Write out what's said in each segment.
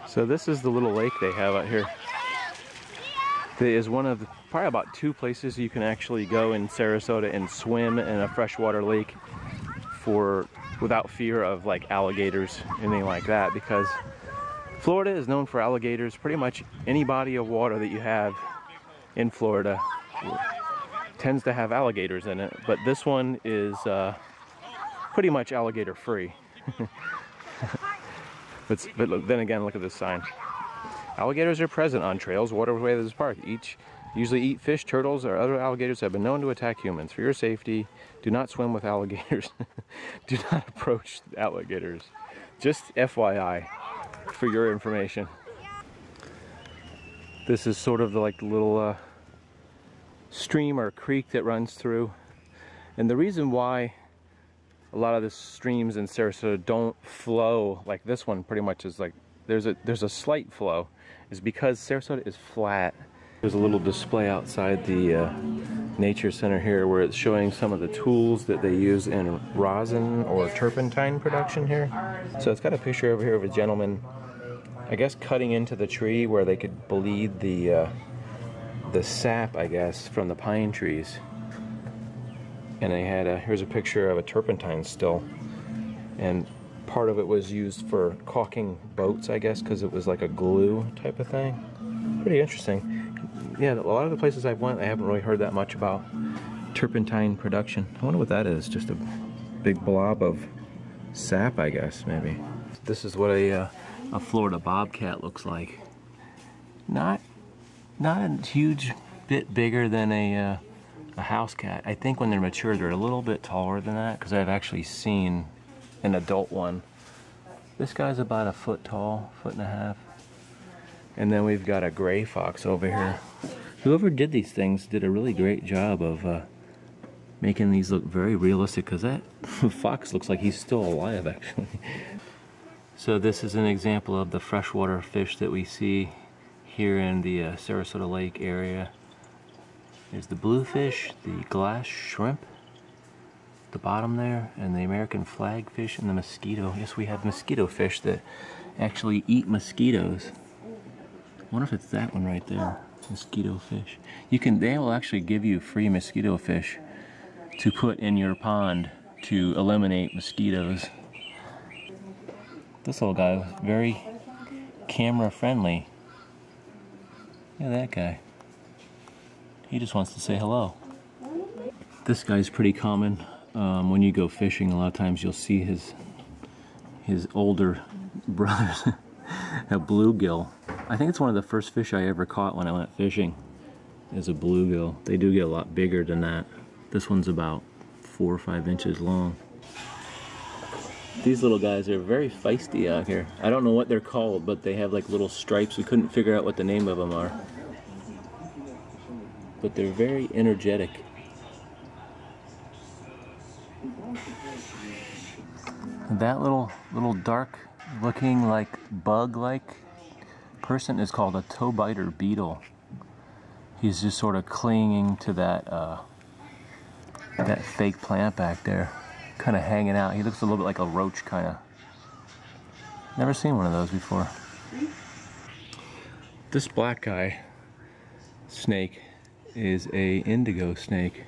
So this is the little lake they have out here. There is one of probably about 2 places you can actually go in Sarasota and swim in a freshwater lake without fear of like alligators, anything like that, because Florida is known for alligators. Pretty much any body of water that you have in Florida tends to have alligators in it, but this one is pretty much alligator free. But then again, look at this sign. Alligators are present on trails, waterways of this park. Usually eat fish, turtles, or other alligators have been known to attack humans. For your safety, do not swim with alligators. Do not approach alligators. Just FYI, for your information. This is sort of like the little stream or creek that runs through. And the reason why a lot of the streams in Sarasota don't flow like this one pretty much is like there's a slight flow is because Sarasota is flat. There's a little display outside the nature center here where it's showing some of the tools that they use in rosin or turpentine production here. So it's got a picture over here of a gentleman, I guess, cutting into the tree where they could bleed the sap, I guess, from the pine trees. And they had here's a picture of a turpentine still, and part of it was used for caulking boats, I guess, because it was like a glue type of thing. Pretty interesting. Yeah, a lot of the places I've went, I haven't really heard that much about turpentine production. I wonder what that is. Just a big blob of sap, I guess, maybe. This is what a Florida bobcat looks like. Not a huge bit bigger than a house cat. I think when they're mature, they're a little bit taller than that, because I've actually seen an adult one. This guy's about 1 foot tall, 1.5 feet. And then we've got a gray fox over here. Whoever did these things did a really great job of making these look very realistic, because that fox looks like he's still alive, actually. So this is an example of the freshwater fish that we see here in the Sarasota Lake area. There's the bluefish, the glass shrimp, the bottom there, and the American flagfish, and the mosquito. Yes, we have mosquito fish that actually eat mosquitoes. I wonder if it's that one right there, mosquito fish. They will actually give you free mosquito fish to put in your pond to eliminate mosquitoes. This little guy was very camera friendly. Look at that guy. He just wants to say hello. This guy's pretty common. When you go fishing, a lot of times you'll see his older brothers. A bluegill. I think it's one of the first fish I ever caught when I went fishing, is a bluegill. They do get a lot bigger than that. This one's about 4 or 5 inches long. These little guys are very feisty out here. I don't know what they're called, but they have like little stripes. We couldn't figure out what the name of them are. But they're very energetic. That little dark looking like bug-like person is called a toe biter beetle. He's just sort of clinging to that fake plant back there, kind of hanging out. He looks a little bit like a roach, kind of. Never seen one of those before. This black guy snake is a indigo snake,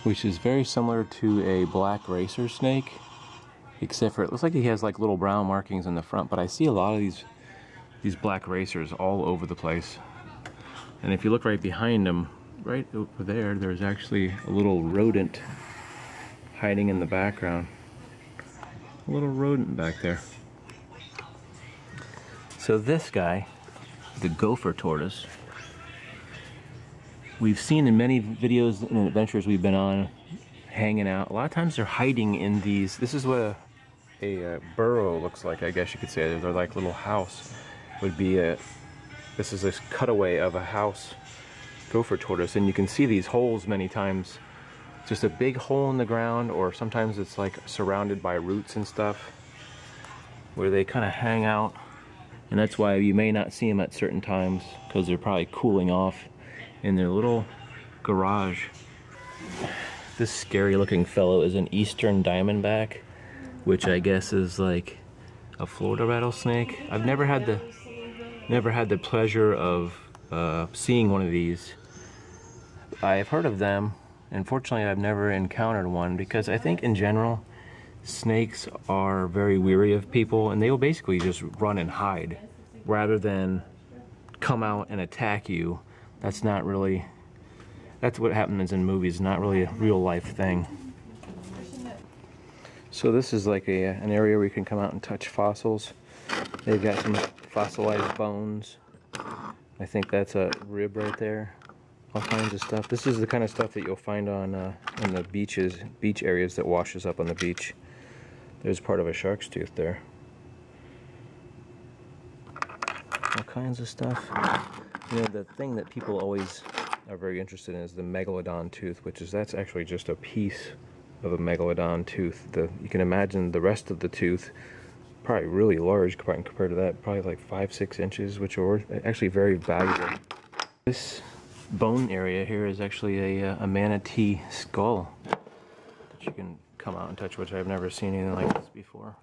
which is very similar to a black racer snake, except for it looks like he has like little brown markings in the front. But I see a lot of these black racers all over the place. And if you look right behind him, right over there, there's actually a little rodent hiding in the background. A little rodent back there. So this guy, the gopher tortoise, we've seen in many videos and adventures we've been on, hanging out. A lot of times they're hiding in these. This is what a burrow looks like, I guess you could say. They're like little house. Would be this is a cutaway of a house gopher tortoise, and you can see these holes many times. Just a big hole in the ground, or sometimes it's like surrounded by roots and stuff, where they kind of hang out. And that's why you may not see them at certain times, because they're probably cooling off in their little garage. This scary looking fellow is an eastern diamondback, which I guess is like a Florida rattlesnake. I've never had the pleasure of seeing one of these. I've heard of them. Unfortunately, I've never encountered one because I think in general, snakes are very weary of people and they will basically just run and hide rather than come out and attack you. That's not really, that's what happens in movies, not really a real life thing. So this is like an area where you can come out and touch fossils. They've got some fossilized bones. I think that's a rib right there. All kinds of stuff. This is the kind of stuff that you'll find on the beach areas that washes up on the beach. There's part of a shark's tooth there. All kinds of stuff. You know, the thing that people always are very interested in is the megalodon tooth, that's actually just a piece of a megalodon tooth. You can imagine the rest of the tooth, probably really large compared to that, probably like 5-6 inches, which are actually very valuable. This bone area here is actually a manatee skull that you can come out and touch, which I've never seen anything like this before.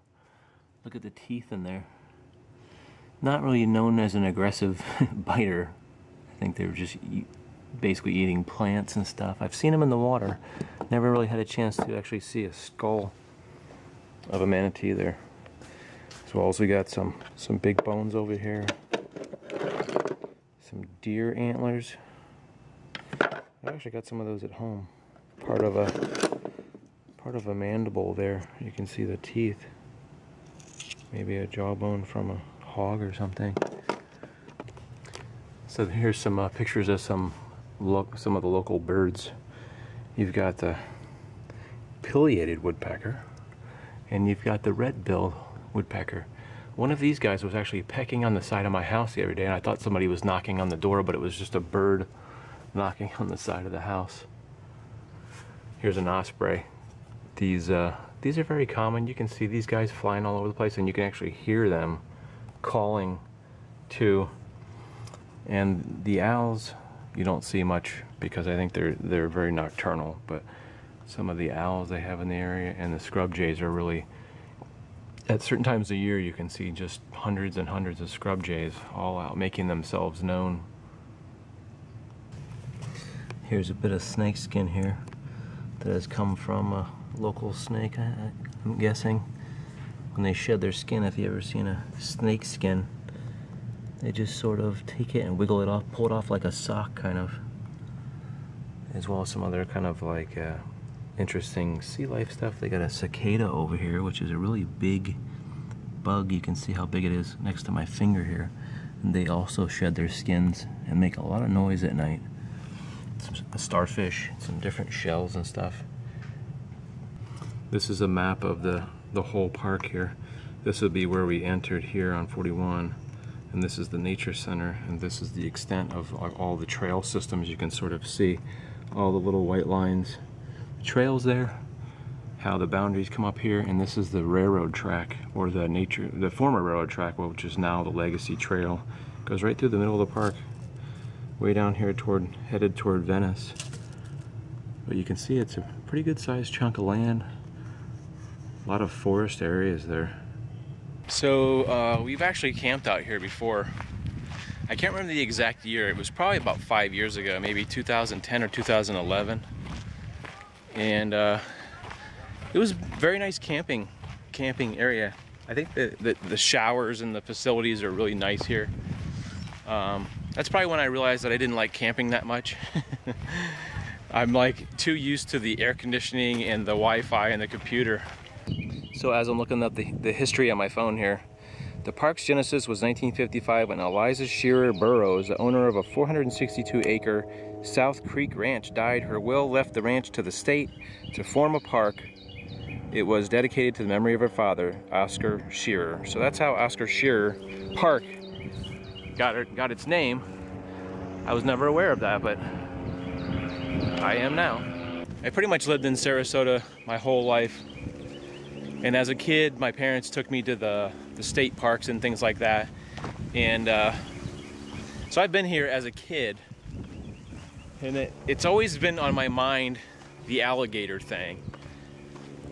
Look at the teeth in there. Not really known as an aggressive biter. I think they're just basically eating plants and stuff. I've seen them in the water. Never really had a chance to actually see a skull of a manatee there. As well as we got some big bones over here. Some deer antlers. I actually got some of those at home. Part of a mandible there. You can see the teeth. Maybe a jawbone from a hog or something. So here's some pictures of some of the local birds. You've got the pileated woodpecker, and you've got the red-billed woodpecker. One of these guys was actually pecking on the side of my house the other day, and I thought somebody was knocking on the door, but it was just a bird knocking on the side of the house. Here's an osprey. These are very common. You can see these guys flying all over the place, and you can actually hear them calling too. And the owls, you don't see much because I think they're very nocturnal, but some of the owls they have in the area and the scrub jays are really, at certain times of the year you can see just hundreds and hundreds of scrub jays all out making themselves known. Here's a bit of snake skin here that has come from a local snake, I'm guessing. When they shed their skin, if you've ever seen a snake skin, they just sort of take it and wiggle it off, pull it off like a sock kind of. As well as some other kind of like interesting sea life stuff. They got a cicada over here, which is a really big bug. You can see how big it is next to my finger here. And they also shed their skins and make a lot of noise at night. A starfish, some different shells and stuff. This is a map of the whole park here. This would be where we entered here on 41. And this is the nature center, and this is the extent of all the trail systems. You can sort of see all the little white lines, trails there, how the boundaries come up here, and this is the railroad track, or the former railroad track, which is now the Legacy Trail. It goes right through the middle of the park, way down here headed toward Venice. But you can see it's a pretty good sized chunk of land. A lot of forest areas there. So we've actually camped out here before. I can't remember the exact year. It was probably about 5 years ago, maybe 2010 or 2011. And it was very nice camping area. I think the showers and the facilities are really nice here. That's probably when I realized that I didn't like camping that much. I'm like too used to the air conditioning and the Wi-Fi and the computer. So as I'm looking up the history on my phone here, the park's genesis was 1955 when Eliza Scherer Burroughs, the owner of a 462-acre South Creek Ranch, died. Her will left the ranch to the state to form a park. It was dedicated to the memory of her father, Oscar Scherer. So that's how Oscar Scherer Park got its name. I was never aware of that, but I am now. I pretty much lived in Sarasota my whole life. And as a kid, my parents took me to the state parks and things like that. And so I've been here as a kid. And it's always been on my mind, the alligator thing.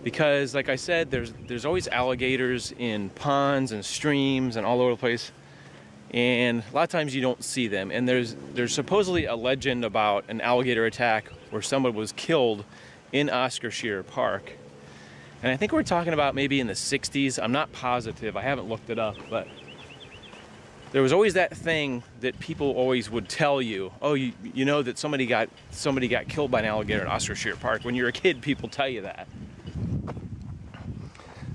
because like I said, there's always alligators in ponds and streams and all over the place, and a lot of times you don't see them. And there's supposedly a legend about an alligator attack where someone was killed in Oscar Scherer Park, and I think we're talking about maybe in the 60s. I'm not positive, I haven't looked it up, but there was always that thing that people always would tell you, oh, you know that somebody got killed by an alligator in Oscar Scherer Park. When you're a kid, people tell you that.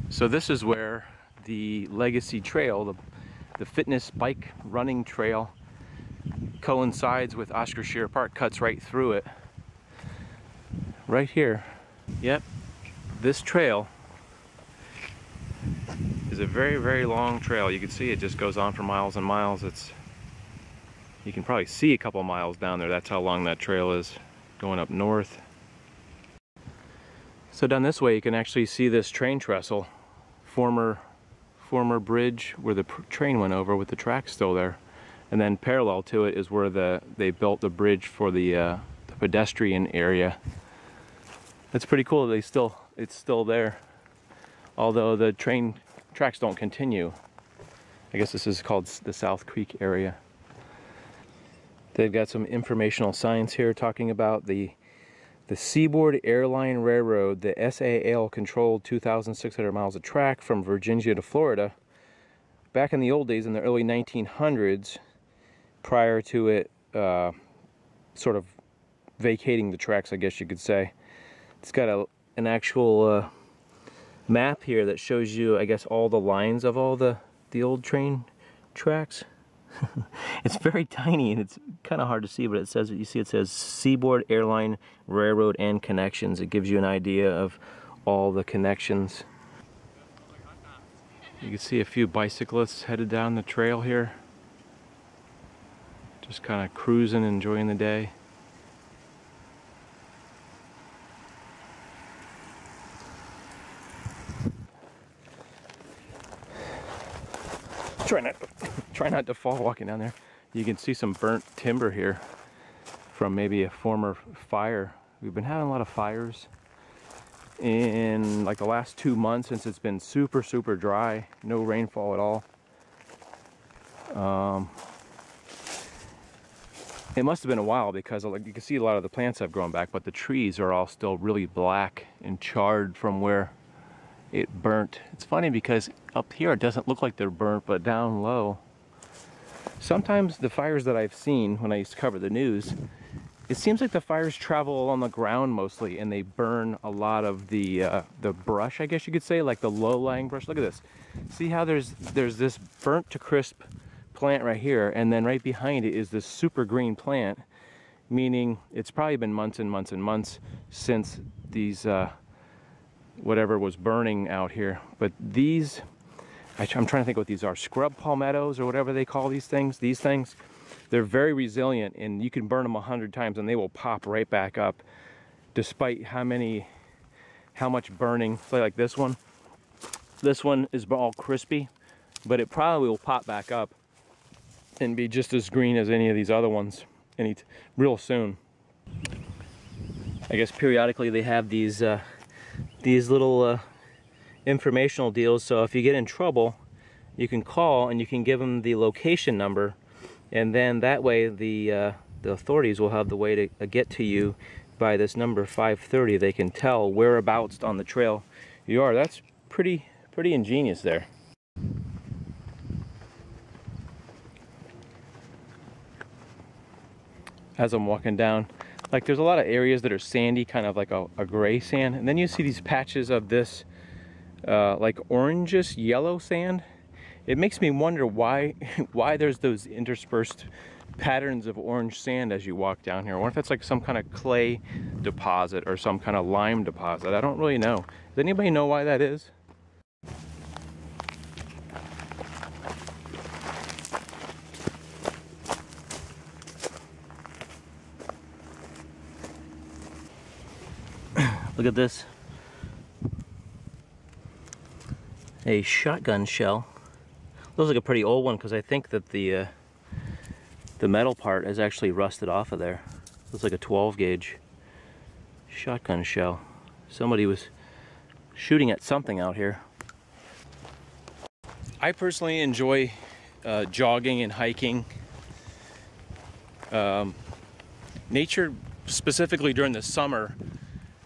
So this is where the Legacy Trail, the fitness bike running trail, coincides with Oscar Scherer Park, cuts right through it. Right here. Yep, this trail is a very, very long trail. You can see it just goes on for miles and miles. You can probably see a couple miles down there. That's how long that trail is, going up north. So down this way you can actually see this train trestle, former bridge where the train went over with the tracks still there. And then parallel to it is where they built the bridge for the pedestrian area. That's pretty cool. It's still there, although the train tracks don't continue. I guess this is called the South Creek area. They've got some informational signs here talking about the Seaboard Airline Railroad. The SAL controlled 2,600 miles of track from Virginia to Florida. Back in the old days, in the early 1900s, prior to it sort of vacating the tracks, I guess you could say. It's got an actual map here that shows you, I guess, all the lines of all the old train tracks. It's very tiny and it's kind of hard to see, but it says, you see it says Seaboard Airline Railroad and Connections. It gives you an idea of all the connections. You can see a few bicyclists headed down the trail here, just kind of cruising, enjoying the day. Try not to fall walking down there. You can see some burnt timber here from maybe a former fire. We've been having a lot of fires in like the last 2 months since it's been super, super dry. No rainfall at all. It must have been a while because like, you can see a lot of the plants have grown back, but the trees are all still really black and charred from where it burnt. It's funny because up here it doesn't look like they're burnt, but down low. Sometimes the fires that I've seen when I used to cover the news, it seems like the fires travel along the ground mostly, and they burn a lot of the brush, I guess you could say, like the low-lying brush. Look at this. See how there's this burnt to crisp plant right here, and then right behind it is this super green plant, meaning it's probably been months and months and months since these whatever was burning out here. But these, I'm trying to think what these are, scrub palmettos or whatever they call these things. These things, they're very resilient, and you can burn them 100 times and they will pop right back up, despite how much burning. Like this one is all crispy, but it probably will pop back up and be just as green as any of these other ones real soon. I guess periodically they have these little informational deals, so if you get in trouble you can call and you can give them the location number, and then that way the authorities will have the way to get to you by this number 530. They can tell whereabouts on the trail you are. That's pretty ingenious there. As I'm walking down, like there's a lot of areas that are sandy, kind of like a gray sand, and then you see these patches of this like orangish yellow sand. It makes me wonder why there's those interspersed patterns of orange sand as you walk down here. I wonder if it's like some kind of clay deposit or some kind of lime deposit. I don't really know. Does anybody know why that is? Look at this. A shotgun shell. Looks like a pretty old one because I think that the metal part is actually rusted off of there. Looks like a 12 gauge shotgun shell. Somebody was shooting at something out here. I personally enjoy jogging and hiking. Nature, specifically during the summer,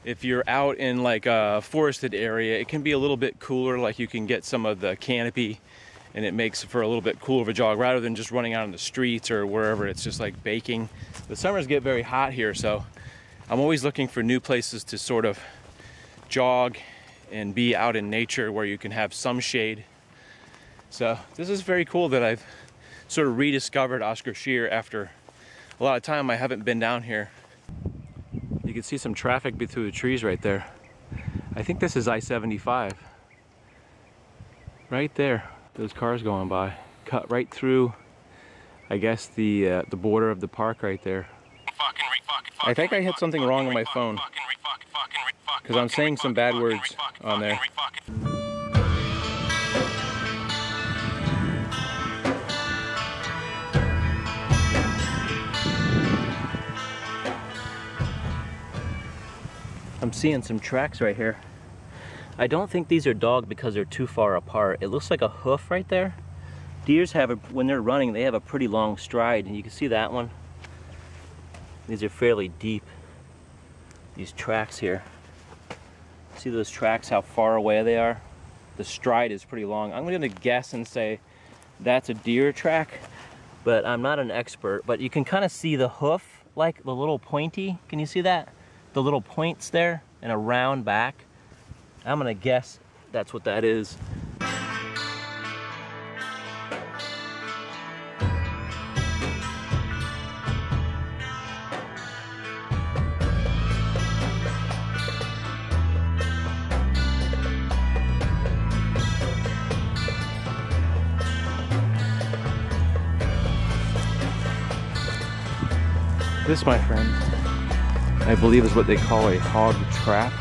if you're out in like a forested area, it can be a little bit cooler, like you can get some of the canopy and it makes for a little bit cooler of a jog rather than just running out in the streets or wherever it's just like baking. The summers get very hot here, so I'm always looking for new places to sort of jog and be out in nature where you can have some shade. So this is very cool that I've sort of rediscovered Oscar Scherer after a lot of time. I haven't been down here. You can see some traffic through the trees right there. I think this is I-75. Right there, those cars going by. Cut right through, I guess, the border of the park right there. I think I hit something wrong on my phone because I'm saying some bad words on there. I'm seeing some tracks right here. I don't think these are dog because they're too far apart. It looks like a hoof right there. Deers have, when they're running, they have a pretty long stride, and you can see that one. These are fairly deep, these tracks here. See those tracks, how far away they are? The stride is pretty long. I'm gonna guess and say that's a deer track, but I'm not an expert. But you can kind of see the hoof, like the little pointy. Can you see that? The little points there and a round back. I'm gonna guess that's what that is. This, my friend, I believe is what they call a hog trap.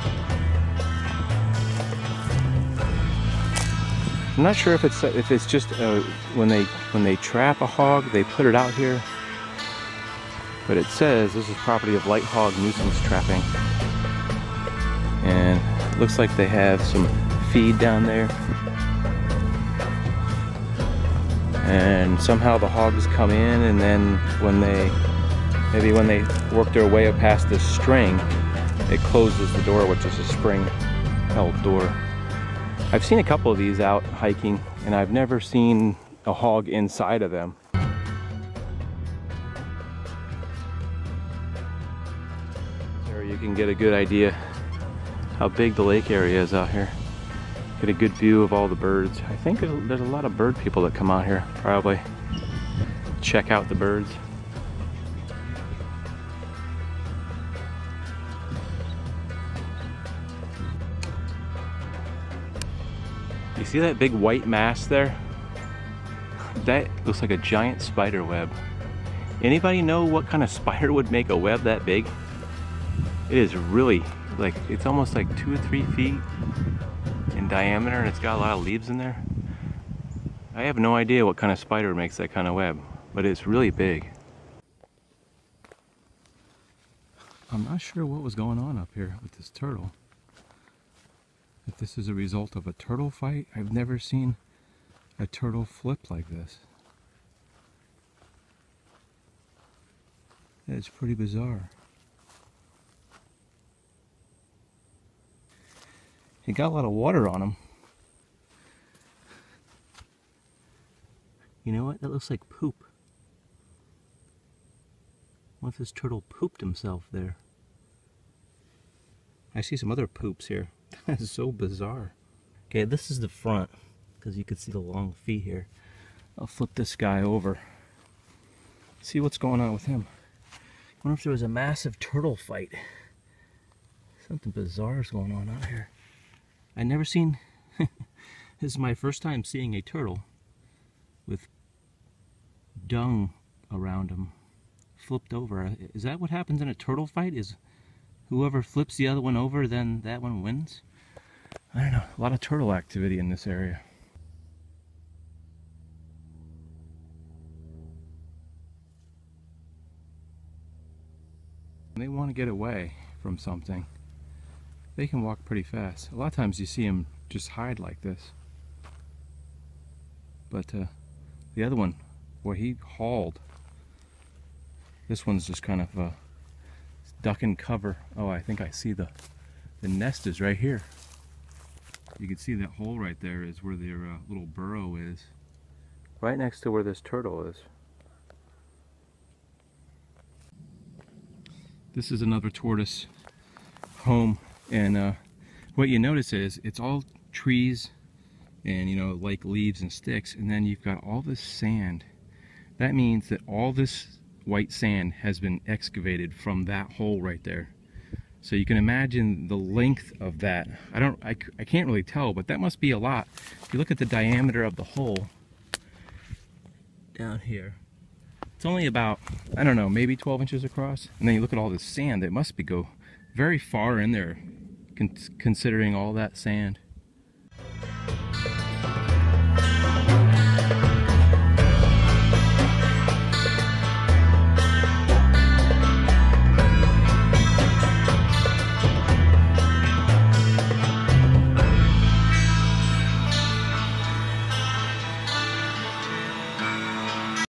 I'm not sure if it's just when they trap a hog, they put it out here. But it says this is property of light hog nuisance trapping, and it looks like they have some feed down there. And somehow the hogs come in, and then when they work their way up past this string, it closes the door, which is a spring-held door. I've seen a couple of these out hiking, and I've never seen a hog inside of them. There you can get a good idea how big the lake area is out here. Get a good view of all the birds. I think there's a lot of bird people that come out here, probably check out the birds. You see that big white mass there? That looks like a giant spider web. Anybody know what kind of spider would make a web that big? It is really, like, it's almost like 2 or 3 feet in diameter, and it's got a lot of leaves in there. I have no idea what kind of spider makes that kind of web, but it's really big. I'm not sure what was going on up here with this turtle. If this is a result of a turtle fight, I've never seen a turtle flip like this. It's pretty bizarre. He got a lot of water on him. You know what? That looks like poop. What if this turtle pooped himself there? I see some other poops here. That is so bizarre. Okay, this is the front, because you can see the long feet here. I'll flip this guy over. See what's going on with him. I wonder if there was a massive turtle fight. Something bizarre is going on out here. I've never seen, this is my first time seeing a turtle with dung around him, flipped over. Is that what happens in a turtle fight? Is whoever flips the other one over, then that one wins? I don't know, a lot of turtle activity in this area. They want to get away from something. they can walk pretty fast. A lot of times you see them just hide like this. But the other one, boy, he hauled. This one's just kind of duck and cover. Oh, I think I see the nest is right here. You can see that hole right there is where their little burrow is. Right next to where this turtle is. This is another tortoise home, and what you notice is it's all trees and, you know, like leaves and sticks, and then you've got all this sand. That means that all this white sand has been excavated from that hole right there. So you can imagine the length of that. I can't really tell, but that must be a lot. If you look at the diameter of the hole down here, it's only about, I don't know, maybe 12 inches across. And then you look at all this sand, it must go very far in there, considering all that sand.